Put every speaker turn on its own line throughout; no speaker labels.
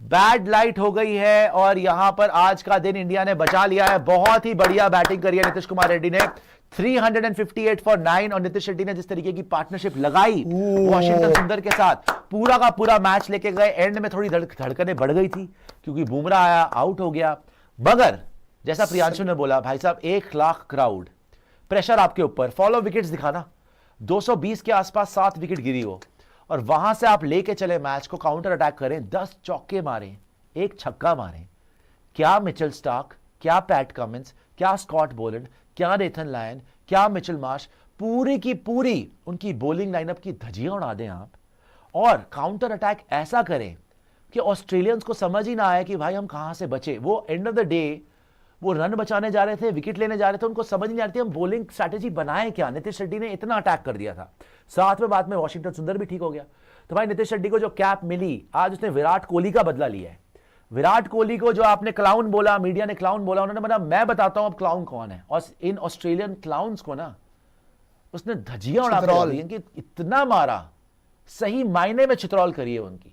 Bad light हो गई है और यहां पर आज का दिन इंडिया ने बचा लिया है। बहुत ही बढ़िया बैटिंग करी है नीतीश कुमार रेड्डी ने, 358 फॉर 9। और नीतीश रेड्डी ने जिस तरीके की पार्टनरशिप लगाई वॉशिंगटन सुंदर के साथ, पूरा का पूरा मैच लेके गए। एंड में थोड़ी धड़कनें बढ़ गई थी क्योंकि बुमराह आया, आउट हो गया। मगर जैसा प्रियांशु ने बोला, भाई साहब 1 लाख क्राउड, प्रेशर आपके ऊपर, फॉलो विकेट्स दिखाना। 220 के आसपास 7 विकेट गिरी हो और वहां से आप लेके चले मैच को, काउंटर अटैक करें, 10 चौके मारे, 1 छक्का मारे। क्या मिचेल स्टार्क, क्या पैट कमिंस, क्या स्कॉट बोलैंड, क्या नेथन लायन, क्या मिचेल मार्श, पूरी की पूरी उनकी बॉलिंग लाइनअप की धज्जियां उड़ा दें आप और काउंटर अटैक ऐसा करें कि ऑस्ट्रेलियंस को समझ ही ना आए कि भाई हम कहां से बचे। वो एंड ऑफ द डे वो रन बचाने जा रहे थे, विकेट लेने जा रहे थे, उनको समझ नहीं आ रही थी हम बॉलिंग स्ट्रैटेजी बनाएं क्या। नीतीश रेड्डी ने इतना अटैक कर दिया था। साथ में बाद में वॉशिंगटन सुंदर भी ठीक हो गया। तो भाई नीतीश रेड्डी को जो कैप मिली, आज उसने विराट कोहली का बदला लिया है। विराट कोहली को जो आपने क्लाउन बोला, मीडिया ने क्लाउन बोला, उन्होंने बोला मैं बताता हूं अब क्लाउन कौन है। और इन ऑस्ट्रेलियन क्लाउन्स को ना उसने धज्जियां उड़ा दी कि इतना मारा, सही मायने में चित्रौल करी है उनकी,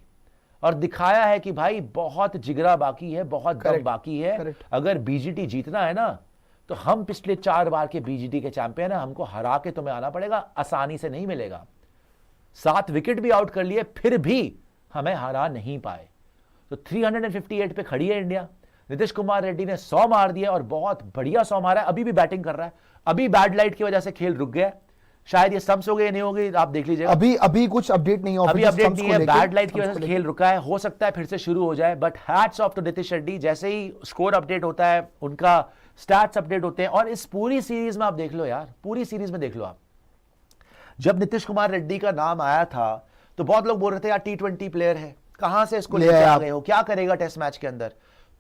और दिखाया है कि भाई बहुत जिगरा बाकी है, बहुत दम बाकी है। अगर बीजीटी जीतना है ना तो हम पिछले 4 बार के बीजीटी के चैंपियन है, हमको हरा के तुम्हें आना पड़ेगा, आसानी से नहीं मिलेगा। 7 विकेट भी आउट कर लिए फिर भी हमें हरा नहीं पाए। तो 358 पे खड़ी है इंडिया। नीतीश कुमार रेड्डी ने 100 मार दिया और बहुत बढ़िया 100 मारा है। अभी भी बैटिंग कर रहा है। अभी बैड लाइट की वजह से खेल रुक गया, शायद ये स्टंप्स हो गए, नहीं हो गई, आप देख लीजिएगा।
अभी कुछ अपडेट नहीं है,
अभी अपडेट नहीं है। बैड लाइट की वजह से खेल रुका है, हो सकता है फिर से शुरू हो जाए। But hats off to Nitish Reddy, जैसे ही स्कोर अपडेट होता है, उनका स्टैट्स अपडेट होते हैं। और इस पूरी सीरीज में आप देख लो यार, पूरी सीरीज में देख लो आप, जब नीतीश कुमार रेड्डी का नाम आया था तो बहुत लोग बोल रहे थे यार T20 प्लेयर है, कहां से इसको लेके आ गए हो, क्या करेगा टेस्ट मैच के अंदर।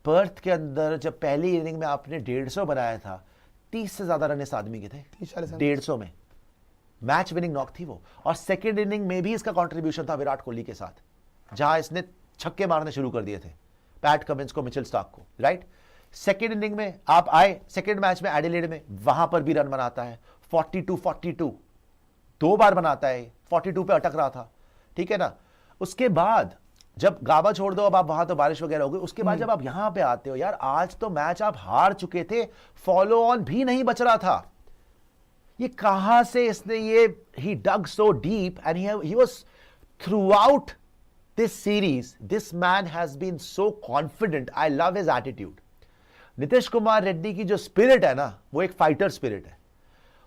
पर्थ के अंदर जब पहली इनिंग में आपने 150 बनाया था, 30 से ज्यादा रन इस आदमी के थे 150 में, मैच विनिंग नॉक थी वो। और सेकेंड इनिंग में भी इसका कंट्रीब्यूशन था विराट कोहली के साथ, जहां इसने छक्के मारने शुरू कर दिए थे पैट कमिंस को, मिचेल स्टार्क को, राइट। सेकेंड इनिंग में आप आए, सेकेंड मैच में एडिलेड में, वहां पर भी रन बनाता है 42 2 बार बनाता है, 42 पे अटक रहा था, ठीक है ना। उसके बाद जब गाबा छोड़ दो, अब आप वहां तो बारिश वगैरह हो गई, उसके बाद जब आप यहां पे आते हो यार, आज तो मैच आप हार चुके थे, फॉलो ऑन भी नहीं बच रहा था। ये कहां से इसने ये he dug so deep and he was throughout this series, this man has been so confident. I love his attitude. Nitish Kumar Reddy की जो स्पिरिट है ना, वो एक फाइटर स्पिरिट है।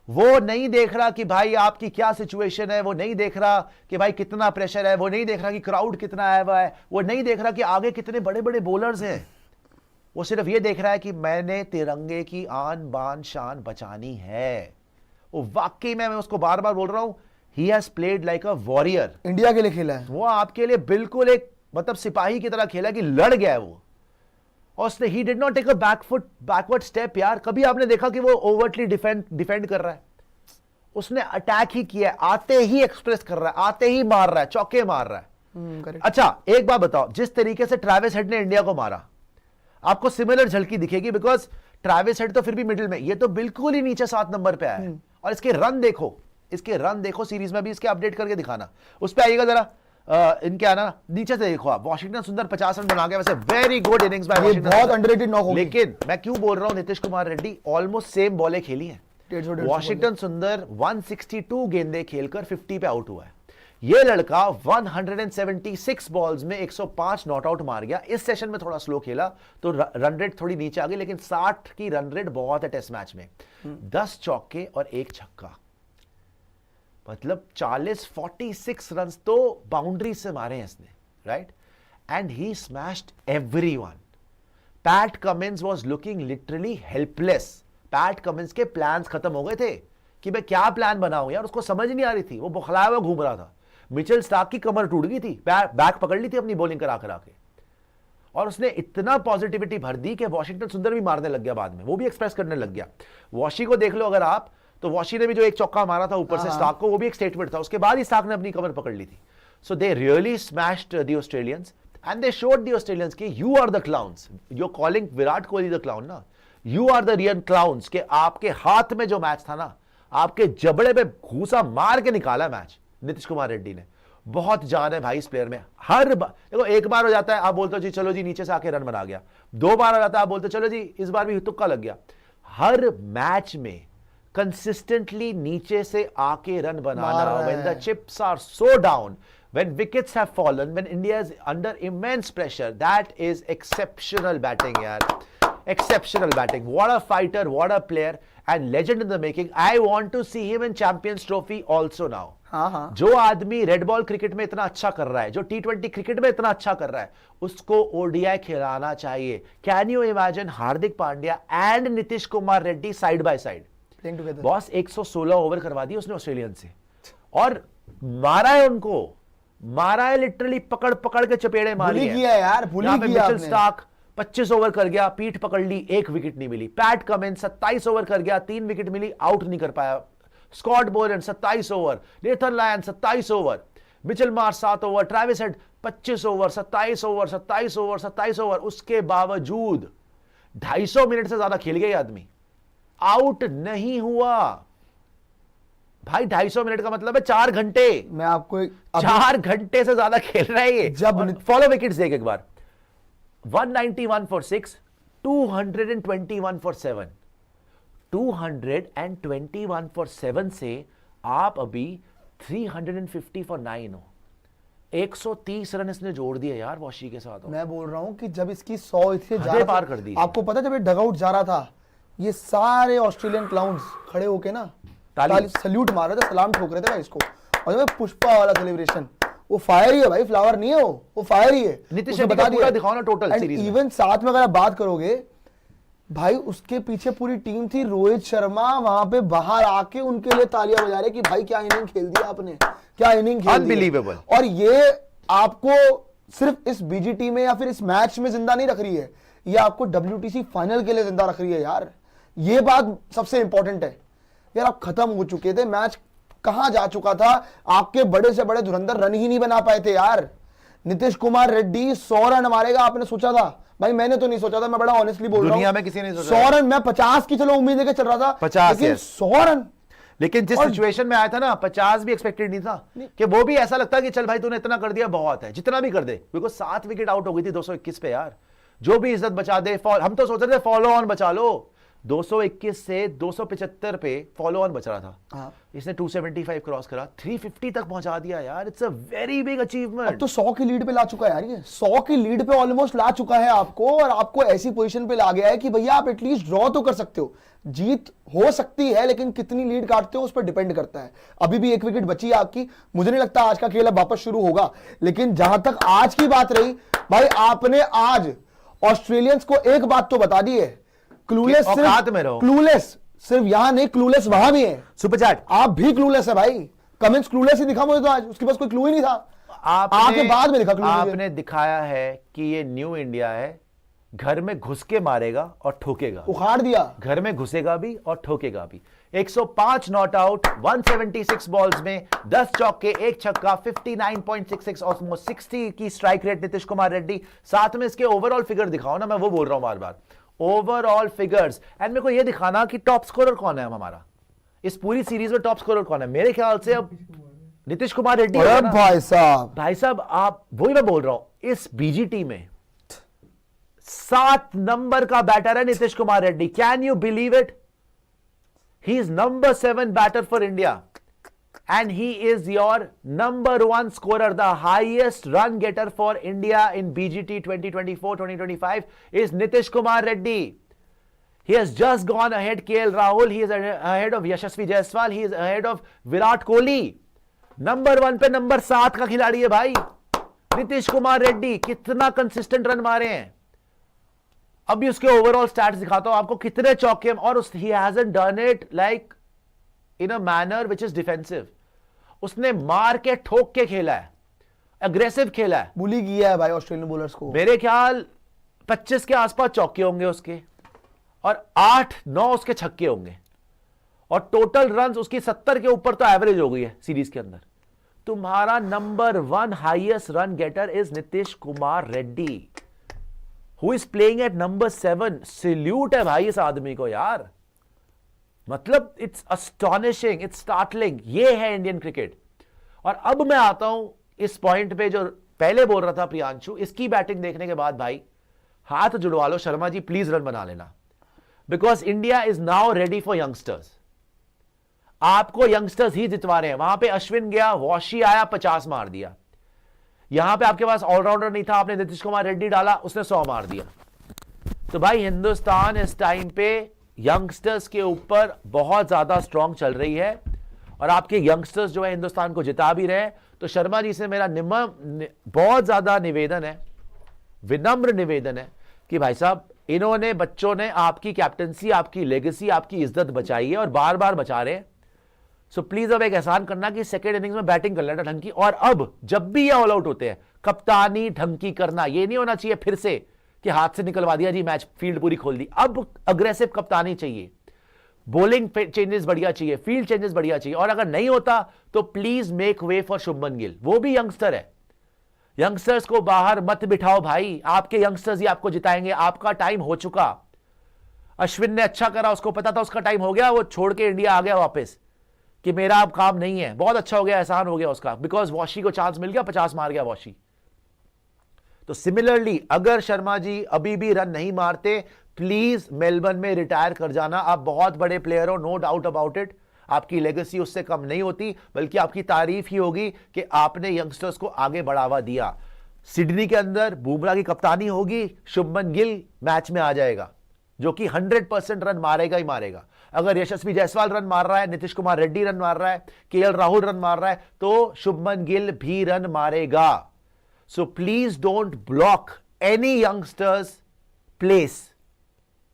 वो नहीं देख रहा कि भाई आपकी क्या सिचुएशन है, वो नहीं देख रहा कि भाई कितना प्रेशर है, वो नहीं देख रहा कि क्राउड कितना आया हुआ है, वो नहीं देख रहा कि आगे कितने बड़े बड़े बॉलर्स हैं। वो सिर्फ ये देख रहा है कि मैंने तिरंगे की आन बान शान बचानी है। वो वाकई में, मैं उसको बार बार बोल रहा हूं, he has played like a warrior.
India के लिए खेला है
वो, आपके लिए बिल्कुल एक मतलब सिपाही की तरह खेला कि लड़ गया है वो। और उसने ही did not take a backward step यार। कभी आपने देखा कि वो ओवरटली डिफेंड कर रहा है? उसने अटैक ही किया है, आते ही एक्सप्रेस कर रहा है, आते ही मार रहा है, चौके मार रहा है। अच्छा एक बात बताओ, जिस तरीके से ट्रैविस हेड ने इंडिया को मारा, आपको सिमिलर झलकी दिखेगी, बिकॉज ट्रैविस हेड तो फिर भी मिडिल में, ये तो बिल्कुल ही नीचे 7 नंबर पे आया है। और इसके रन देखो, इसके रन देखो, सीरीज में भी इसके अपडेट करके दिखाना। उस पे आइएगा जरा, इनके आना नीचे से देखो आप। वॉशिंगटन सुंदर 50 रन बना गया, वैसे very good innings bye Washington,
बहुत अंडररेटेड नॉक हो गई।
लेकिन मैं क्यों बोल रहा हूं, नीतीश कुमार रेड्डी ऑलमोस्ट सेम बॉलें खेली है। वॉशिंगटन सुंदर 162 गेंदें खेलकर 50 पे आउट हुआ है। ये लड़का 176 बॉल्स में 105 नॉट आउट मार गया। इस सेशन में थोड़ा स्लो खेला तो रन रेट थोड़ी नीचे आ गई, लेकिन 60 की रन रेट बहुत है टेस्ट मैच में। 10 चौके और 1 छक्का, मतलब 46 रन तो बाउंड्री से मारे हैं इसने, right. And he smashed everyone. PAT Cummins was looking literally helpless. PAT Cummins के प्लान्स खत्म हो गए थे कि मैं क्या प्लान बनाऊं यार, उसको समझ नहीं आ रही थी, वो बौखलाया हुआ घूम रहा था। मिचेल स्टार्क की कमर टूट गई थी, बैक पकड़ ली थी अपनी बॉलिंग करा के, और उसने इतना पॉजिटिविटी भर दी कि वॉशिंगटन सुंदर भी मारने लग गया बाद में, वो भी एक्सप्रेस करने लग गया। वॉशी को देख लो अगर आप, तो वॉशी ने भी जो एक चौका मारा था ऊपर से स्टार्क को, वो भी एक स्टेटमेंट था। उसके बाद ही स्टार्क ने अपनी कमर पकड़ ली थी। So they really smashed the Australians and they showed the Australians कि you are the clowns. You are calling Virat Kohli the clown ना, you are the real clowns. के आपके हाथ में जो मैच था ना, आपके जबड़े पे घूसा मार के निकाला मैच नीतीश कुमार रेड्डी ने। बहुत जान है भाई इस प्लेयर में। देखो एक बार हो जाता है आप बोलते हो जी चलो जी नीचे से आके रन बना गया, 2 बार हो जाता है आप बोलते हो चलो जी इस बार भी तुक्का लग गया। हर मैच में कंसिस्टेंटली नीचे से आके रन बनाना, when the chips are so down, when wickets have fallen, when India is under immense pressure, that is exceptional batting yaar, exceptional batting. What a fighter, what a player and legend in the making. I want to see him in Champions Trophy also now.
हाँ।
जो आदमी red ball cricket में इतना अच्छा कर रहा है, जो T20 क्रिकेट में इतना अच्छा कर रहा है, उसको ODI खिलाना चाहिए। Can you imagine Hardik Pandya and Nitish Kumar Reddy side by side? Boss 116 over करवा दी उसने ऑस्ट्रेलियन से और मारा है उनको, मारा है लिटरली, पकड़ पकड़ के चपेड़े मारी है
यार, भूली किया।
मिचेल स्टार्क 25 ओवर कर गया, पीठ पकड़ ली, 1 विकेट नहीं मिली। पैट कमिंस 27 ओवर कर गया, 3 विकेट मिली, आउट नहीं कर पाया। स्कॉट बोलन 27 over, Nathan Lyon 27 over, Mitchell Marsh 7 over, Travis head 25 over, 27 over, 27 over, 27 over. उसके बावजूद 250 मिनट से ज्यादा खेल गया आदमी, आउट नहीं हुआ भाई। 250 मिनट का मतलब है 4 घंटे।
मैं आपको
4 घंटे से ज्यादा खेल रहा है ये।
जब
फॉलो विकेट्स देख एक बार, 191 फॉर 6, 221 फॉर 7, 221 फॉर 7 से आप अभी 350 फॉर 9 हो। 130 रन इसने जोड़ दिए यार वॉशी के साथ।
मैं बोल रहा हूं कि जब इसकी 100 इससे
ज्यादा पार कर दी।
आपको पता जब ये डगआउट जा रहा था, ये सारे ऑस्ट्रेलियन क्लाउन्स खड़े होके ना ताली सल्यूट मार रहे थे, सलाम ठोक रहे थे भाई इसको। और जब पुष्पा वाला सेलिब्रेशन, वो फायर ही है भाई, फ्लावर नहीं है वो फायर ही है।
नीतीश शेट्टी का पूरा दिखाओ ना टोटल सीरीज में।
इवन साथ में अगर आप बात करोगे भाई, उसके पीछे पूरी टीम थी। रोहित शर्मा वहां पे बाहर आके उनके लिए तालियां बजा रहे कि भाई क्या इनिंग खेल दिया आपने, क्या इनिंग खेल दी।
अनबिलीवेबल।
और ये आपको सिर्फ इस बीजीटी में या फिर इस मैच में जिंदा नहीं रख रही है, ये आपको WTC फाइनल के लिए जिंदा रख रही है यार। ये बात सबसे इंपॉर्टेंट है यार। आप खत्म हो चुके थे, मैच कहां जा चुका था, आपके बड़े से बड़े धुरंधर रन ही नहीं बना पाए थे यार। नीतीश कुमार रेड्डी 100 रन मारेगा, आपने सोचा था? भाई मैंने तो नहीं सोचा था, मैं बड़ा ऑनेस्टली बोल रहा हूं।
दुनिया में किसी ने नहीं सोचा।
100 रन, मैं 50 की चलो उम्मीद लेके चल रहा था,
50
लेकिन 100 रन।
लेकिन जिस सिचुएशन में आया था ना, 50 भी एक्सपेक्टेड नहीं था कि वो भी ऐसा लगता कि चल भाई तूने इतना कर दिया बहुत है, जितना भी कर दे। बिकॉज 7 विकेट आउट हो गई थी 221 पे यार। जो भी इज्जत बचा दे, हम तो सोच रहे थे फॉलो ऑन बचा लो। 221 से 275 पे फॉलो ऑन बच रहा था। इसने 275 क्रॉस करा, 350 तक पहुंचा दिया यार। It's a very big achievement.
अब तो 100 की लीड पे ला चुका है यार, ये 100 की लीड पे ऑलमोस्ट ला चुका है आपको, और आपको ऐसी पोजीशन पे ला गया है कि भैया आप एटलीस्ट ड्रॉ तो कर सकते हो। जीत हो सकती है, लेकिन कितनी लीड काटते हो उस पर डिपेंड करता है। अभी भी 1 विकेट बची है आपकी। मुझे नहीं लगता आज का खेल अब वापस शुरू होगा, लेकिन जहां तक आज की बात रही भाई, आपने आज ऑस्ट्रेलियंस को एक बात तो बता दी है, क्लूलेस सिर्फ यहां नहीं, क्लूलेस वहां भी है।
सुपर चैट,
आप भी क्लूलेस है भाई। कमेंट्स क्लूलेस ही दिखा मुझे तो आज, उसके पास कोई क्लू ही नहीं था। आपके बाद में दिखा क्लू।
आपने दिखाया है कि ये न्यू इंडिया है, घर में घुस के मारेगा और ठोकेगा।
उखाड़ दिया, घर
में घुसेगा भी और ठोकेगा भी। 105 नॉट आउट, 176 बॉल्स में 10 चौके, 1 छक्का, 59.66 ऑलमोस्ट 60 की स्ट्राइक रेट नीतीश कुमार रेड्डी। साथ में इसके ओवरऑल फिगर दिखाओ ना, मैं वो बोल रहा हूं बार बार, ओवरऑल फिगर्स। एंड मेरे को ये दिखाना कि टॉप स्कोरर कौन है हमारा इस पूरी सीरीज में। टॉप स्कोरर कौन है? मेरे ख्याल से अब नीतीश कुमार रेड्डी।
भाई
साहब आप, वही मैं बोल रहा हूं, इस बीजीटी में 7 नंबर का बैटर है Nitish Kumar Reddy. Can you believe it? He is number 7 batter for India and he is your number 1 scorer. The highest run getter for India in BGT 2024-2025 is Nitish Kumar Reddy. He has just gone ahead KL Rahul. He is ahead of Yashasvi Jaiswal. He is ahead of Virat Kohli. Number 1 पे number 7 का खिलाड़ी है भाई नीतीश कुमार रेड्डी। कितना consistent run मारे हैं। अभी उसके ओवरऑल स्टैट्स दिखाता हूं आपको, कितने चौके, और he hasn't done it like in a manner which is defensive. उसने मार के ठोक के खेला है, अग्रेसिव खेला है।
बुली किया है भाई ऑस्ट्रेलियन बॉलर्स को।
मेरे ख्याल 25 के आसपास चौके होंगे उसके, और 8-9 उसके छक्के होंगे, और टोटल रन्स उसकी 70 के ऊपर तो एवरेज हो गई है सीरीज के अंदर। तुम्हारा number 1 highest run getter is Nitish Kumar Reddy, who is playing at number 7। Salute है भाई इस आदमी को यार। मतलब इट्स अस्टॉनिशिंग, इट्स स्टार्टलिंग। ये है इंडियन क्रिकेट। और अब मैं आता हूं इस पॉइंट पे जो पहले बोल रहा था प्रियांशु, इसकी बैटिंग देखने के बाद भाई हाथ जुड़वा लो, शर्मा जी प्लीज रन बना लेना, because India is now ready for youngsters. आपको यंगस्टर्स ही जितवा रहे हैं। वहां पे अश्विन गया, वॉशी आया, 50 मार दिया। यहां पे आपके पास ऑलराउंडर नहीं था, आपने नीतीश कुमार रेड्डी डाला, उसने 100 मार दिया। तो भाई हिंदुस्तान इस टाइम पे यंगस्टर्स के ऊपर बहुत ज्यादा स्ट्रांग चल रही है, और आपके यंगस्टर्स जो है हिंदुस्तान को जिता भी रहे हैं। तो शर्मा जी से मेरा बहुत ज्यादा निवेदन है, विनम्र निवेदन है कि भाई साहब, इन्होंने बच्चों ने आपकी कैप्टनसी, आपकी लेगेसी, आपकी इज्जत बचाई है और बार बार बचा रहे हैं। सो प्लीज अब एक एहसान करना कि सेकेंड इनिंग्स में बैटिंग कर लेना ढंग की, और अब जब भी ये ऑल आउट होते हैं कप्तानी ढंग की करना। ये नहीं होना चाहिए फिर से कि हाथ से निकलवा दिया जी मैच, फील्ड पूरी खोल दी। अब अग्रेसिव कप्तानी चाहिए, बॉलिंग चेंजेस बढ़िया चाहिए, फील्ड चेंजेस बढ़िया चाहिए, और अगर नहीं होता तो please make way for Shubman Gill. वो भी यंगस्टर है, यंगस्टर्स को बाहर मत बिठाओ भाई, आपके यंगस्टर्स ही आपको जिताएंगे। आपका टाइम हो चुका। अश्विन ने अच्छा करा, उसको पता था उसका टाइम हो गया, वो छोड़ के इंडिया आ गया वापस कि मेरा अब काम नहीं है। बहुत अच्छा हो गया, एहसान हो गया उसका, बिकॉज वॉशी को चांस मिल गया, 50 मार गया वॉशी। तो सिमिलरली अगर शर्मा जी अभी भी रन नहीं मारते, प्लीज मेलबर्न में रिटायर कर जाना। आप बहुत बड़े प्लेयर हो, नो डाउट अबाउट इट। आपकी लेगेसी उससे कम नहीं होती, बल्कि आपकी तारीफ ही होगी कि आपने यंगस्टर्स को आगे बढ़ावा दिया। सिडनी के अंदर बुमराह की कप्तानी होगी, शुभमन गिल मैच में आ जाएगा, जो कि 100% रन मारेगा ही मारेगा। अगर यशस्वी जायसवाल रन मार रहा है, नीतीश कुमार रेड्डी रन मार रहा है, केएल राहुल रन मार रहा है, तो शुभमन गिल भी रन मारेगा। So please don't block any youngsters place.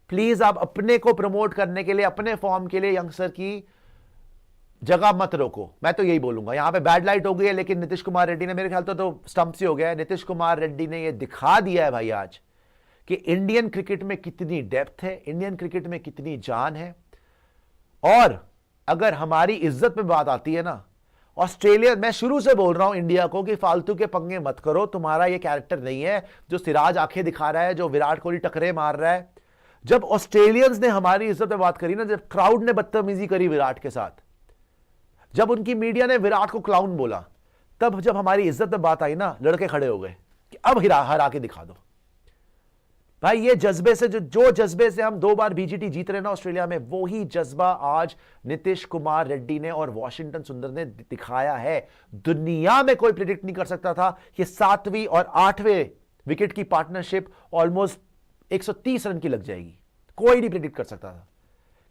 Please आप अपने को प्रमोट करने के लिए, अपने फॉर्म के लिए यंगस्टर की जगह मत रोको। मैं तो यही बोलूंगा। यहां पे बैड लाइट हो गई है, लेकिन नीतीश कुमार रेड्डी ने, मेरे ख्याल तो स्टंप से हो गया है। नीतीश कुमार रेड्डी ने यह दिखा दिया है भाई आज कि इंडियन क्रिकेट में कितनी डेप्थ है, इंडियन क्रिकेट में कितनी जान है। और अगर हमारी इज्जत में बात आती है ना, ऑस्ट्रेलिया, मैं शुरू से बोल रहा हूं इंडिया को कि फालतू के पंगे मत करो, तुम्हारा ये कैरेक्टर नहीं है। जो सिराज आंखें दिखा रहा है, जो विराट कोहली टकरे मार रहा है। जब ऑस्ट्रेलियंस ने हमारी इज्जत में बात करी ना, जब क्राउड ने बदतमीजी करी विराट के साथ, जब उनकी मीडिया ने विराट को क्लाउन बोला, तब जब हमारी इज्जत में बात आई ना, लड़के खड़े हो गए कि अब हरा के दिखा दो भाई। ये जज्बे से, जो जज्बे से हम 2 बार बीजीटी जीत रहे ना ऑस्ट्रेलिया में, वो ही जज्बा आज नीतीश कुमार रेड्डी ने और वॉशिंगटन सुंदर ने दिखाया है। दुनिया में कोई प्रिडिक्ट नहीं कर सकता था कि 7वीं और 8वें विकेट की पार्टनरशिप ऑलमोस्ट 130 रन की लग जाएगी। कोई नहीं प्रिडिक्ट कर सकता था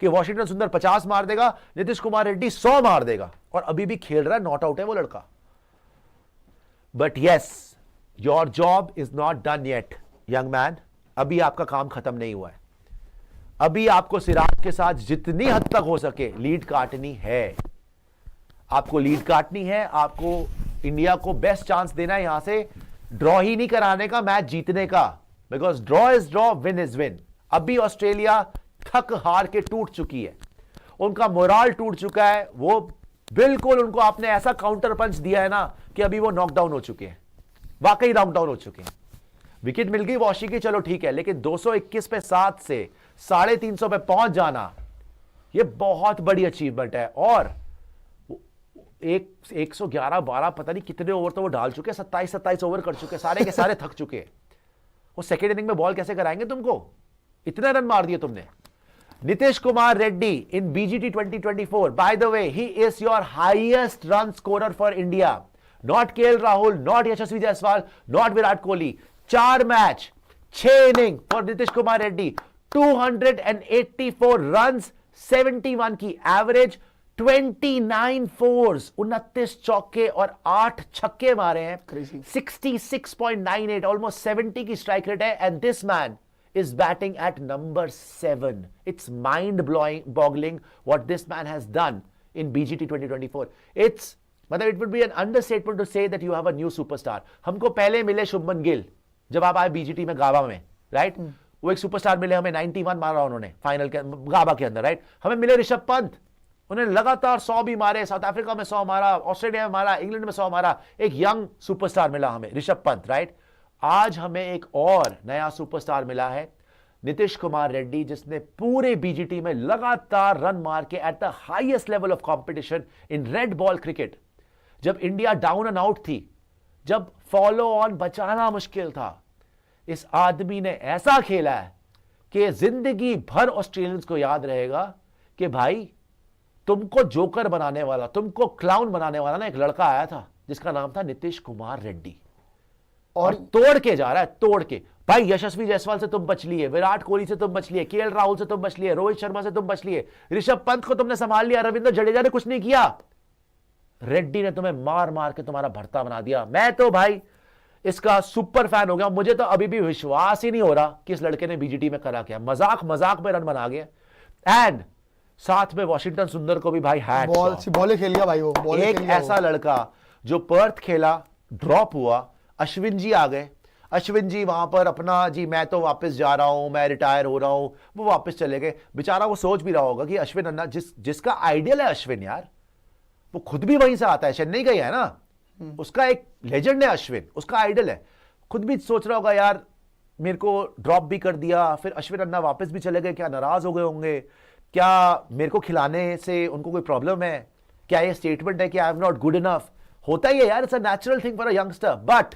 कि वॉशिंगटन सुंदर 50 मार देगा, नीतीश कुमार रेड्डी 100 मार देगा, और अभी भी खेल रहा है, नॉट आउट है वो लड़का। But yes, your job is not done yet young man. अभी आपका काम खत्म नहीं हुआ है। अभी आपको सिराज के साथ जितनी हद तक हो सके लीड काटनी है। आपको लीड काटनी है, आपको इंडिया को बेस्ट चांस देना है यहां से ड्रॉ ही नहीं कराने का, मैच जीतने का। Because draw is draw, win is win. अभी ऑस्ट्रेलिया थक हार के टूट चुकी है, उनका मोराल टूट चुका है। वो बिल्कुल, उनको आपने ऐसा काउंटर पंच दिया है ना कि अभी वो नॉकडाउन हो चुके हैं, वाकई नॉकडाउन हो चुके हैं। विकेट मिल गई वॉशी की, चलो ठीक है, लेकिन 221 पे 7 से 350 पे पहुंच जाना, ये बहुत बड़ी अचीवमेंट है। और 111-12 पता नहीं कितने ओवर तो वो डाल चुके, 27 ओवर कर चुके, सारे के सारे थक चुके। वो सेकेंड इनिंग में बॉल कैसे कराएंगे तुमको? इतने रन मार दिए तुमने। Nitish Kumar Reddy in BGT 2024, by the way, he is your highest run scorer for India. Not KL Rahul, not Yashasvi Jaiswal, not Virat Kohli. 4 match, 6 inning for Nitish Kumar Reddy, 284 runs, 71 की एवरेज, 29 फोर्स, 29 चौके और 8 छक्के मारे हैं। 66.98, ऑलमोस्ट 70 की स्ट्राइक रेट है। And this man is batting at number 7. It's mind-boggling what this man has done in BGT 2024. मतलब it would be an understatement to say that you have a new superstar. हमको पहले मिले शुभमन गिल जब आप आए BGT में गाबा में, राइट? वो एक सुपरस्टार मिले हमें, 91 मारा उन्होंने फाइनल के गाबा के अंदर, राइट? हमें मिले ऋषभ पंत, उन्होंने लगातार 100 भी मारे, साउथ अफ्रीका में 100 मारा, ऑस्ट्रेलिया में मारा, इंग्लैंड में 100 मारा। एक यंग सुपरस्टार मिला हमें, ऋषभ पंत, राइट? आज हमें एक और नया सुपरस्टार मिला है, नीतीश कुमार रेड्डी, जिसने पूरे बीजीटी में लगातार रन मार के at the highest level of competition in red ball cricket, जब इंडिया डाउन एंड आउट थी, जब फॉलो ऑन बचाना मुश्किल था, इस आदमी ने ऐसा खेला है कि जिंदगी भर ऑस्ट्रेलियंस को याद रहेगा कि भाई तुमको जोकर बनाने वाला, तुमको क्लाउन बनाने वाला ना एक लड़का आया था जिसका नाम था नीतीश कुमार रेड्डी, और तोड़ के जा रहा है, तोड़ के। भाई यशस्वी जायसवाल से तुम बच लिए, विराट कोहली से तुम बच लिए, केएल राहुल से तुम बच लिए, रोहित शर्मा से तुम बच लिए, ऋषभ पंत को तुमने संभाल लिया, रविंद्र जडेजा ने कुछ नहीं किया, रेड्डी ने तुम्हें मार मार के तुम्हारा भरता बना दिया। मैं तो भाई इसका सुपर फैन हो गया। मुझे तो अभी भी विश्वास ही नहीं हो रहा कि इस लड़के ने बीजीटी में करा क्या, मजाक मजाक में रन बना गया। एंड साथ में वॉशिंगटन सुंदर को भी भाई हैट,
बॉल खेल गया भाई वो,
एक ऐसा लड़का जो पर्थ खेला, ड्रॉप हुआ, अश्विन जी आ गए, अश्विन जी वहां पर अपना जी मैं तो वापस जा रहा हूं, मैं रिटायर हो रहा हूं, वो वापस चले गए। बेचारा वो सोच भी रहा होगा कि अश्विन अन्ना जिसका आइडियल है अश्विन, यार वो खुद भी वहीं से आता है, चेन्नई का ही है ना, उसका एक लेजेंड है अश्विन, उसका आइडल है, खुद भी सोच रहा होगा यार मेरे को ड्रॉप भी कर दिया, फिर अश्विन अन्ना वापस भी चले गए, क्या नाराज हो गए होंगे, क्या मेरे को खिलाने से उनको कोई प्रॉब्लम है, क्या ये स्टेटमेंट है कि I am not good enough. होता ही है यार, it's a natural thing for a youngster. But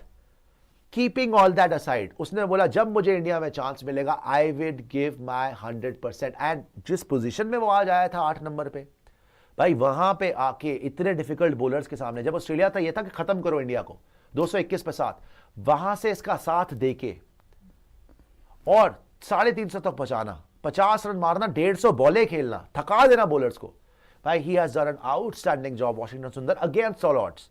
keeping all that aside, उसने बोला जब मुझे इंडिया में चांस मिलेगा I will give my 100%। And जिस पोजीशन में वो आज आया था 8 नंबर पे, भाई वहां पे आके इतने डिफिकल्ट बॉलर्स के सामने, जब ऑस्ट्रेलिया था ये था कि खत्म करो इंडिया को 221 पे 7, वहां से इसका साथ देके और 350 तक पहुंचाना, 50 रन मारना, 150 बॉलें खेलना, थका देना बॉलर्स को। भाई he has done an outstanding job Washington Sundar against all odds.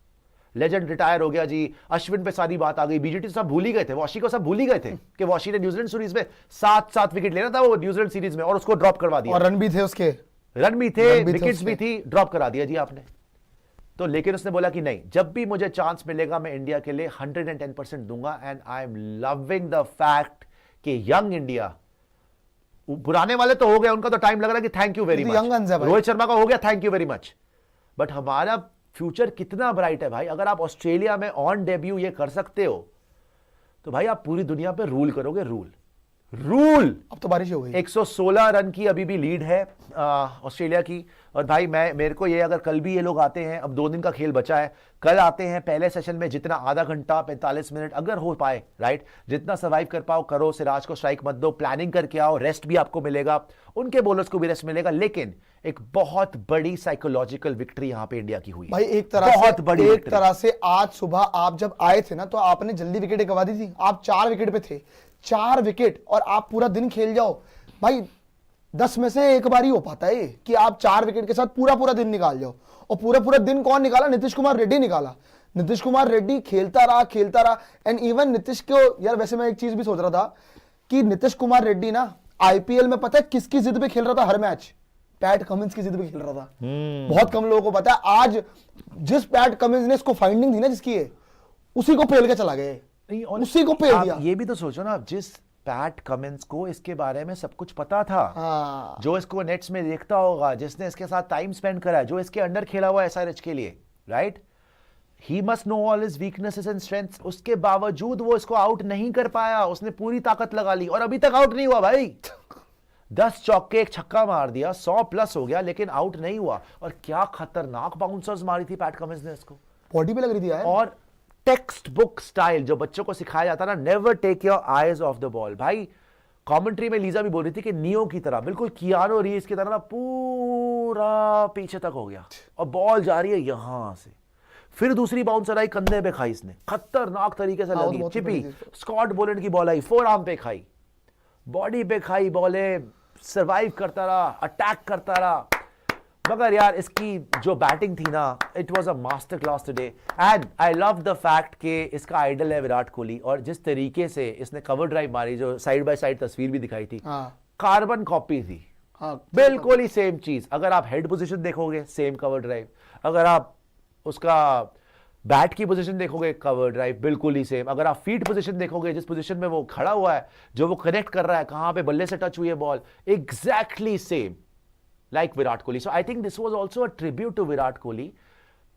Legend retire हो गया जी, अश्विन पे सारी बात आ गई, बीजीटी सब भूल ही गए थे, वॉशी को सब भूल ही गए थे कि वॉशी ने न्यूजीलैंड सीरीज में 7 विकेट लेना था वो न्यूजीलैंड सीरीज में, और उसको ड्रॉप करवा दिया,
और रन भी थे उसके,
रन भी थे, विकेट्स भी थी, ड्रॉप करा दिया जी आपने। तो लेकिन उसने बोला कि नहीं, जब भी मुझे चांस मिलेगा मैं इंडिया के लिए 110% दूंगा। And I am loving the fact कि यंग इंडिया, पुराने वाले तो हो गए, उनका तो टाइम लग रहा है कि thank you very much, Rohit Sharma का हो गया thank you very much, but हमारा फ्यूचर कितना ब्राइट है भाई। अगर आप ऑस्ट्रेलिया में ऑन डेब्यू ये कर सकते हो तो भाई आप पूरी दुनिया पे रूल करोगे, रूल।
अब तो बारिश हो गई।
116 रन की अभी भी लीड है ऑस्ट्रेलिया की। और भाई मेरे को ये, अगर कल भी ये लोग आते हैं, अब 2 दिन का खेल बचा है, कल आते हैं पहले सेशन में, जितना आधा घंटा 45 मिनट अगर हो पाए, राइट, जितना सर्वाइव कर पाओ करो, सिराज को स्ट्राइक मत दो, प्लानिंग करके आओ, रेस्ट भी आपको मिलेगा, उनके बॉलर्स को भी रेस्ट मिलेगा। लेकिन एक बहुत बड़ी साइकोलॉजिकल विक्ट्री यहां पे इंडिया की हुई
भाई, एक तरह
बहुत
से,
बड़ी
एक तरह से आज सुबह आप जब आए थे ना, तो आपने जल्दी विकेट गंवा दी थी। आप 4 विकेट पे थे, 4 विकेट, और आप पूरा दिन खेल जाओ भाई। 10 में से एक बार ही हो पाता है कि आप 4 विकेट के साथ पूरा दिन निकाल जाओ। और पूरा दिन कौन निकाला? नीतीश कुमार रेड्डी निकाला। नीतीश कुमार रेड्डी खेलता रहा। एंड इवन नीतीश को, यार वैसे मैं एक चीज भी सोच रहा था कि नीतीश कुमार रेड्डी ना आईपीएल में पता है किसकी जिद पे खेल रहा था हर मैच? पैट कमिंस की जिद पे खेल रहा था। बहुत कम लोगों को पता है। आज जिस पैट कमिंस ने इसको फाइंडिंग दी ना जिसकी है, उसी को पेल के चला गए, उसी को पेल दिया।
ये भी तो सोचो ना, जिस पैट कमिंस को इसके बारे में सब कुछ पता था, जो इसको नेट्स में देखता होगा, जिसने इसके साथ टाइम स्पेंड करा है, जो इसके अंडर खेला हुआ है एसआरएच के लिए, right, he must know all his weaknesses and strengths. उसके बावजूद वो इसको आउट नहीं कर पाया, उसने पूरी ताकत लगा ली और अभी तक आउट नहीं हुआ भाई। 10 चौके, 1 छक्का मार दिया, 100+ हो गया, लेकिन आउट नहीं हुआ। और क्या खतरनाक बाउंसर्स मारी थी पैट कमिंस ने इसको,
बॉडी पे लग रही थी यार।
और टेक्स्ट बुक स्टाइल जो बच्चों को सिखाया जाता ना, never take your eyes off the ball. भाई कमेंट्री में लीजा भी बोल रही थी कि नियो की तरह, बिल्कुल कियानो रीव्स की तरह ना, पूरा पीछे तक हो गया और बॉल जा रही है यहां से। फिर दूसरी बाउंसर आई, कंधे पे खाई इसने, खतरनाक तरीके से लगी, चिपी। स्कॉट बोलैंड की बॉल आई, फोरआर्म पे खाई, बॉडी पे खाई, बॉलें सर्वाइव करता रहा, अटैक करता रहा। मगर यार इसकी जो बैटिंग थी ना, it was a master class today. And I love the fact कि इसका आइडल है विराट कोहली, और जिस तरीके से इसने कवर ड्राइव मारी, जो साइड बाय साइड तस्वीर भी दिखाई थी, कार्बन कॉपी थी, बिल्कुल ही सेम चीज। अगर आप हेड पोजीशन देखोगे, सेम कवर ड्राइव। अगर आप उसका बैट की पोजीशन देखोगे, कवर ड्राइव बिल्कुल ही सेम। अगर आप फीट पोजीशन देखोगे, जिस पोजीशन में वो खड़ा हुआ है, जो वो कनेक्ट कर रहा है, कहां पे बल्ले से टच हुई है ball, exactly same like Virat Kohli. So I think this was also a tribute to Virat Kohli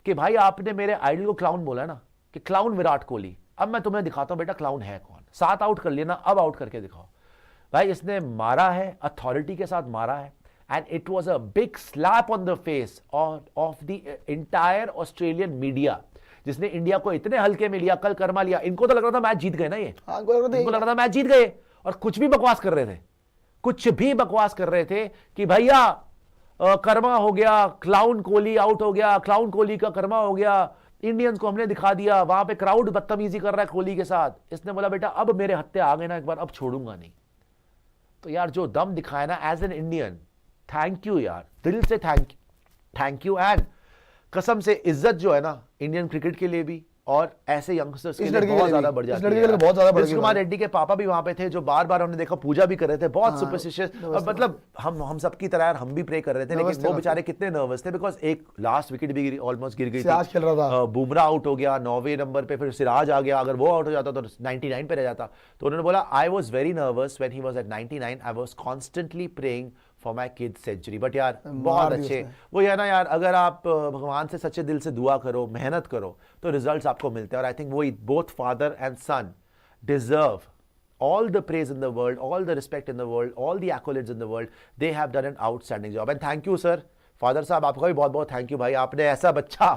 कि भाई आपने मेरे आइडल को क्लाउन बोला ना, कि क्लाउन विराट कोहली। अब मैं तुम्हें दिखाता हूं बेटा क्लाउन है कौन। 7 आउट कर लिया ना, अब आउट करके दिखाओ। भाई इसने मारा है, अथॉरिटी के साथ मारा है, and it was a big slap on the face of the entire Australian media, जिसने इंडिया को इतने हल्के में लिया, कल कर्मा लिया। इनको तो लग रहा था मैच जीत गए ना ये,
हाँ,
इनको लग रहा था मैच जीत गए, और कुछ भी बकवास कर रहे थे, कुछ भी बकवास कर रहे थे कि भैया कर्मा हो गया, क्लाउन कोहली आउट हो गया, क्लाउन कोहली का कर्मा हो गया, इंडियंस को हमने दिखा दिया। वहां पे क्राउड बदतमीजी कर रहा है कोहली के साथ। इसने बोला बेटा अब मेरे हत्थे आ गए ना एक बार, अब छोड़ूंगा नहीं। तो यार जो दम दिखाया ना as an Indian, thank you यार, दिल से थैंक यू। एंड कसम से इज्जत जो है ना इंडियन क्रिकेट के लिए भी और ऐसे यंगस्टर्स के लिए बहुत ज्यादा बढ़ जाती है।
बहुत ज्यादा बढ़
नितिश कुमार रेड्डी के पापा भी वहां पे थे, जो बार बार हमने देखा पूजा भी कर रहे थे, बहुत सुपरस्टिशियस। और मतलब हम सबकी तरह यार हम भी प्रे कर रहे थे, लेकिन वो बेचारे कितने नर्वस थे, बिकॉज एक लास्ट विकेट भी गिरी, ऑलमोस्ट गिर गई
सिराज खेल रहा था,
बुमराह आउट हो गया 9वें नंबर पे, फिर सिराज आ गया। अगर वो आउट हो जाता तो 99 पे रह जाता। तो उन्होंने बोला I was very nervous when he was at 99, I was constantly praying for my kid century. But यार बहुत अच्छे, वो है ना यार, अगर आप भगवान से सच्चे दिल से दुआ करो, मेहनत करो, तो रिजल्ट्स आपको मिलते हैं। और आई थिंक वो both father and son deserve all the praise in the world, all the respect in the world, all the accolades in the world. They have done an outstanding job and thank you sir, father साहब आपका भी बहुत बहुत thank you भाई। आपने ऐसा बच्चा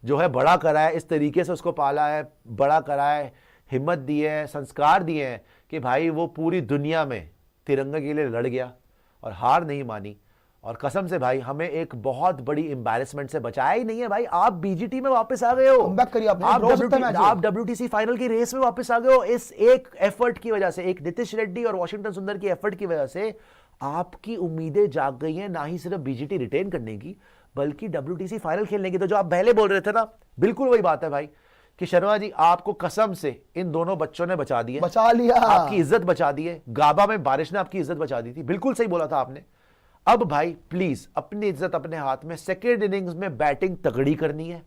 जो है बड़ा करा है, इस तरीके से उसको पाला है, बड़ा करा है, हिम्मत दी है, संस्कार दिए हैं कि भाई वो पूरी दुनिया में तिरंगे के लिए लड़ गया और हार नहीं मानी। और कसम से भाई हमें एक बहुत बड़ी एम्बैरेसमेंट से बचाया ही नहीं है भाई। आप बीजीटी में वापस आ गए हो, आप WTC फाइनल की रेस में वापस आ गए हो, इस एक एफर्ट की वजह से, एक नीतीश रेड्डी और वॉशिंगटन सुंदर की एफर्ट की वजह से आपकी उम्मीदें जाग गई हैं, ना ही सिर्फ बीजीटी रिटेन करने की बल्कि WTC फाइनल खेलने की। तो जो आप पहले बोल रहे थे ना, बिल्कुल वही बात है भाई कि शर्मा जी आपको कसम से इन दोनों बच्चों ने बचा दिया,
बचा लिया,
आपकी इज्जत बचा दी है। गाबा में बारिश ने आपकी इज्जत बचा दी थी, बिल्कुल सही बोला था आपने। अब भाई प्लीज अपनी इज्जत अपने हाथ में, सेकेंड इनिंग्स में बैटिंग तगड़ी करनी है,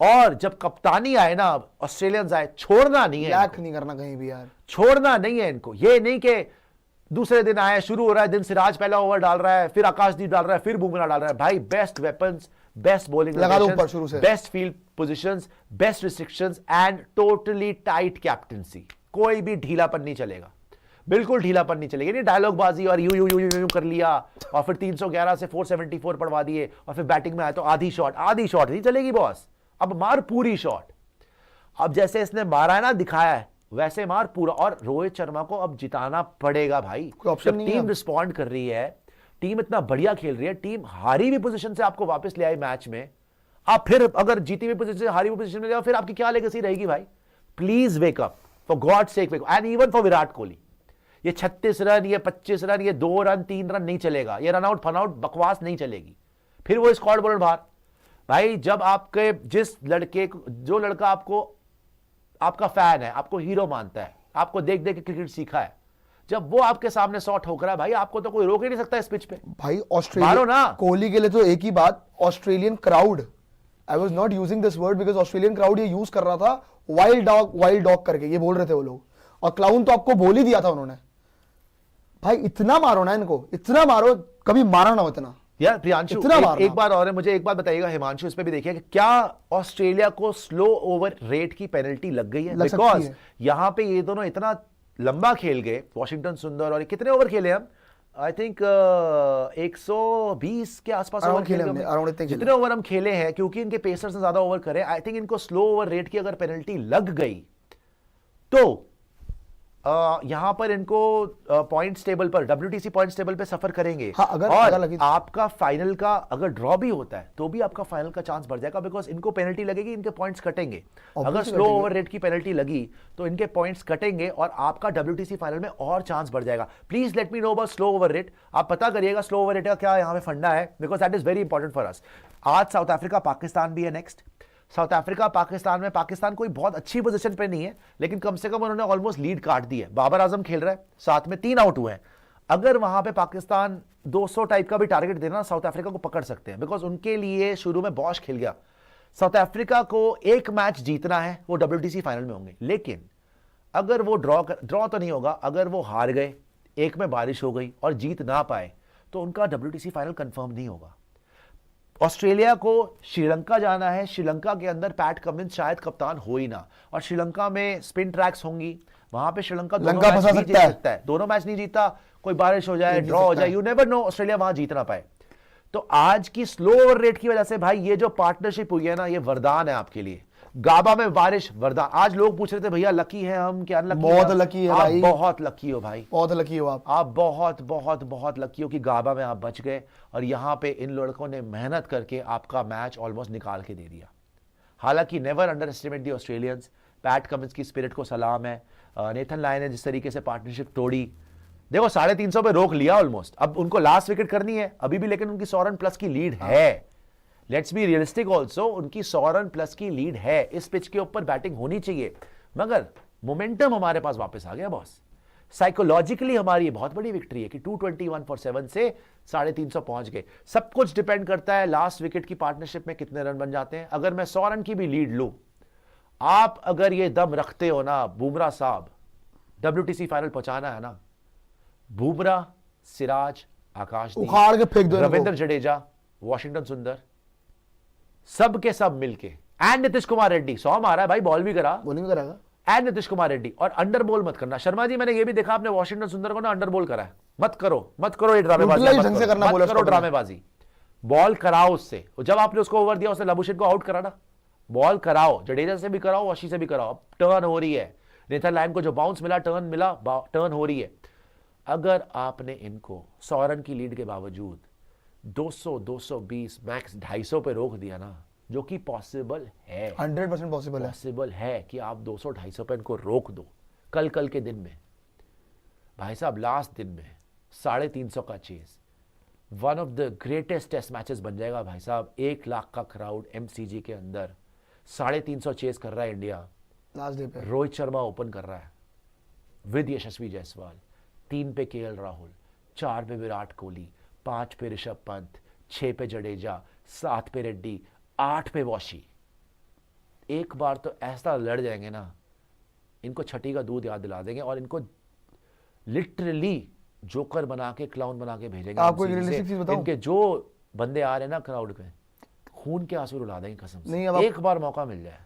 और जब कप्तानी आए ना, ऑस्ट्रेलियंस आए, छोड़ना नहीं है,
लैक नहीं करना कहीं भी यार,
छोड़ना नहीं है इनको। ये नहीं कि दूसरे दिन आए, शुरू हो रहा है दिन, सिराज पहला ओवर डाल रहा है, फिर आकाशदीप डाल रहा है, फिर बुमराह डाल रहा है। भाई best weapons, best bowling, best field positions, best restrictions and totally tight captaincy. कोई भी ढीलापन नहीं चलेगा, बिल्कुल ढीलापन नहीं चलेगी। नहीं डायलॉग बाजी और यू कर लिया और फिर 311 से 474 पढ़वा दिए और फिर बैटिंग में आए तो आधी शॉट नहीं चलेगी बॉस। अब मार पूरी शॉट, अब जैसे इसने मारा है ना, दिखाया है, वैसे मार पूरा। और रोहित शर्मा को अब जिताना पड़ेगा भाई, जब टीम रिस्पॉन्ड कर रही है, टीम इतना बढ़िया खेल रही है, टीम हारी हुई पोजीशन से आपको वापस ले आई मैच में, आप फिर अगर जीती हुई पोजीशन से हारी हुई पोजीशन में जाओ, फिर आपकी क्या लेगेसी रहेगी भाई। Please wake up, for God sake wake up, and even for Virat Kohli. ये 36 रन, ये 25 रन, ये 2 रन 3 रन नहीं चलेगा, ये रन आउट फन आउट बकवास नहीं चलेगी। फिर वो स्क्वाड बॉलर बाहर। भाई जब आपके जिस लड़के को, जो लड़का आपको, आपका फैन है, आपको हीरो मानता है, आपको देख देख के क्रिकेट सीखा है, जब वो आपके सामने 100 ठोकरा है भाई, आपको तो कोई रोक ही नहीं सकता इस पिच पे
भाई। ऑस्ट्रेलिया कोहली के लिए तो एक ही बात, Australian crowd, I was not using this word because Australian crowd ये यूज कर रहा था वाइल्ड डॉग करके, ये बोल रहे थे वो लोग, और क्लाउन तो आपको बोल ही दिया था उन्होंने। भाई इतना मारो ना इनको, इतना मारो, कभी मारा ना हो इतना
यार। प्रियांशु एक बार और है, मुझे एक बात बताइएगा, हिमांशु इस पे भी देखिए कि क्या ऑस्ट्रेलिया को स्लो ओवर रेट की पेनल्टी लग गई है? बिकॉज यहां पे ये दोनों इतना लंबा खेल गए, वॉशिंगटन सुंदर, और कितने ओवर खेले हम? आई थिंक 120 के आसपास ओवर खेले हमने, जितने ओवर हम खेले हैं, क्योंकि इनके पेसर्स ने ज्यादा ओवर करे। आई थिंक इनको स्लो ओवर रेट की अगर पेनल्टी लग गई तो यहां पर इनको पॉइंट्स टेबल पर, WTC पॉइंट्स टेबल पे सफर करेंगे।
हाँ,
और आपका फाइनल का अगर ड्रॉ भी होता है तो भी आपका फाइनल का चांस बढ़ जाएगा, बिकॉज इनको पेनल्टी लगेगी, इनके पॉइंट्स कटेंगे। अगर स्लो ओवर रेट की पेनल्टी लगी तो इनके पॉइंट्स कटेंगे और आपका WTC फाइनल में और चांस बढ़ जाएगा। Please let me know about slow over rate. आप पता करिएगा स्लो ओवर रेट का क्या यहाँ पे फंडा है, because that is very important for us. आज साउथ अफ्रीका पाकिस्तान भी है नेक्स्ट। साउथ अफ्रीका पाकिस्तान में, पाकिस्तान कोई बहुत अच्छी पोजीशन पे नहीं है, लेकिन कम से कम उन्होंने ऑलमोस्ट लीड काट दी है। बाबर आजम खेल रहा है, साथ में 3 आउट हुए हैं। अगर वहां पे पाकिस्तान 200 टाइप का भी टारगेट देना, साउथ अफ्रीका को पकड़ सकते हैं, बिकॉज उनके लिए शुरू में बॉश खेल गया। साउथ अफ्रीका को एक मैच जीतना है, वो WTC फाइनल में होंगे। लेकिन अगर वो ड्रॉ तो नहीं होगा, अगर वो हार गए, एक में बारिश हो गई और जीत ना पाए, तो उनका WTC फाइनल कंफर्म नहीं होगा। ऑस्ट्रेलिया को श्रीलंका जाना है, श्रीलंका के अंदर पैट कमिंस शायद कप्तान हो ही ना, और श्रीलंका में स्पिन ट्रैक्स होंगी, वहां पे श्रीलंका दोनों मैच नहीं जीत सकता है। दोनों मैच नहीं जीता, कोई बारिश हो जाए, ड्रॉ हो जाए, यू नेवर नो, ऑस्ट्रेलिया वहां जीत ना पाए। तो आज की स्लो ओवर रेट की वजह से भाई ये जो पार्टनरशिप हुई है ना, ये वरदान है आपके लिए। गाबा में बारिश वरदान। आज लोग पूछ रहे थे भैया लकी है हम क्या अनलकी?
बहुत लकी है भाई,
बहुत लकी हो भाई,
बहुत लकी हो आप
बहुत बहुत बहुत लकी हो कि गाबा में आप बच गए और यहां पे इन लड़कों ने मेहनत करके आपका मैच ऑलमोस्ट निकाल के दे दिया। हालांकि नेवर अंडर एस्टिमेट दी ऑस्ट्रेलियंस। पैट कमिंस की स्पिरिट को सलाम है। नेथन लायन ने जिस तरीके से पार्टनरशिप तोड़ी, देखो 350 पे रोक लिया ऑलमोस्ट, अब उनको लास्ट विकेट करनी है अभी भी, लेकिन उनकी 100 रन प्लस की लीड है। लेट्स बी रियलिस्टिक ऑल्सो, उनकी 100 रन प्लस की लीड है। इस पिच के ऊपर बैटिंग होनी चाहिए, मगर मोमेंटम हमारे पास वापस आ गया बॉस। साइकोलॉजिकली हमारी ये बहुत बड़ी विक्ट्री है कि 221 फॉर 7 से 350 पहुंच गए। सब कुछ डिपेंड करता है लास्ट विकेट की पार्टनरशिप में कितने रन बन जाते हैं। अगर मैं 100 रन की भी लीड लूं, आप अगर ये दम रखते हो ना बुमराह साहब, WTC फाइनल पहुंचाना है ना, बुमराह, सिराज, आकाशदीप,
उखाड़ के फेंक दो इनको।
रविंद्र जडेजा, वॉशिंगटन सुंदर, सब के सब मिलके, एंड नीतीश कुमार रेड्डी 100 मारा है भाई, बॉल भी करा,
बॉलिंग करेगा,
एंड नीतीश कुमार रेड्डी। और अंडर बॉल मत करना शर्मा जी, मैंने ये भी देखा आपने वॉशिंगटन सुंदर को ना अंडर बॉल करा है। मत करो ये ड्रामेबाजी, मत करो ड्रामेबाजी। बॉल कराओ उससे, जब आपने उसको ओवर दिया उसने लबुशेन को आउट करा ना, बॉल कराओ, जडेजा से भी कराओ, वॉशी से भी कराओ। अब टर्न हो रही है, नेथन लायन को जो बाउंस मिला, टर्न हो रही है। अगर आपने इनको 100 रन की लीड के बावजूद 200, 220, मैक्स 250 पे रोक दिया ना, जो कि पॉसिबल है,
100% पॉसिबल
है कि आप 200, 250 पे इनको रोक दो कल के दिन में। भाई साहब लास्ट दिन में 350 का chase one of the greatest test matches बन जाएगा भाई साहब। 1 लाख का क्राउड MCG के अंदर, 350 चेस कर रहा है इंडिया
लास्ट डे पे।
रोहित शर्मा ओपन कर रहा है विद यशस्वी जायसवाल, 3 पे KL राहुल, 4 पे विराट कोहली, 5 पे ऋषभ पंत, 6 पे जडेजा, 7 पे रेड्डी, 8 पे वॉशी। एक बार तो ऐसा लड़ जाएंगे ना, इनको छठी का दूध याद दिला देंगे और इनको लिटरली जोकर बना के, क्लाउन बना के भेजेंगे।
आपको एक रियलिस्टिक चीज बताऊं,
इनके जो बंदे आ रहे हैं ना क्राउड पे, खून के आंसू रुला देंगे कसम से।
नहीं, अब
एक बार मौका मिल जाए